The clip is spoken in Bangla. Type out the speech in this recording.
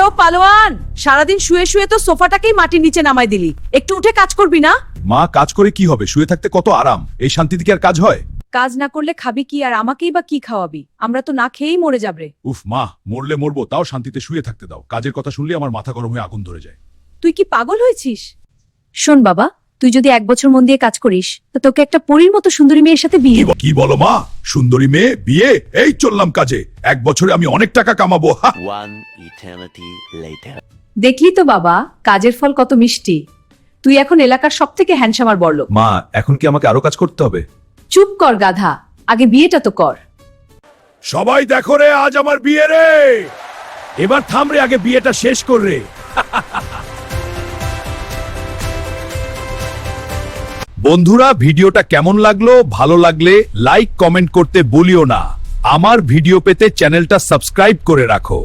ও পালোয়ান, সারাদিন শুয়ে শুয়ে তো সোফাটাকেই মাটির নিচে নামাই দিলি। একটু উঠে কাজ করবি না? মা, কাজ করে কি হবে? শুয়ে থাকতে কত আরাম। এই শান্তিতে কি আর কাজ হয়? কাজ না করলে খাবি কি, আর আমাকেই বা কি খাওয়াবি? আমরা তো না খেয়েই মরে যাবে। উফ মা, মরলে মরবো, তাও শান্তিতে শুয়ে থাকতে দাও। কাজের কথা শুনলে আমার মাথা গরম হয়ে আগুন ধরে যায়। তুই কি পাগল হয়েছিস? শোন বাবা, তুই যদি 1 বছর মন দিয়ে কাজ করিস তো তোকে একটা পরীর মতো সুন্দরী মেয়ের সাথে বিয়ে। কি বলো মা? সুন্দরী মেয়ে বিয়ে? এই চললাম কাজে। 1 বছরে আমি অনেক টাকা কামাবো। One eternity later. দেখলি তো বাবা, কাজের ফল কত মিষ্টি। তুই এখন এলাকার সবথেকে হ্যান্ডসাম আর বড়লোক। মা, এখন কি আমাকে আরো কাজ করতে হবে? চুপ কর গাধা, আগে বিয়েটা তো কর। সবাই দেখো রে, আজ আমার বিয়ে রে। এবার থাম রে, আগে বিয়েটা শেষ কর রে। বন্ধুরা, ভিডিওটা কেমন লাগলো? ভালো লাগলে লাইক কমেন্ট করতে বলিও না। আমার ভিডিও পেতে চ্যানেলটা সাবস্ক্রাইব করে রাখো।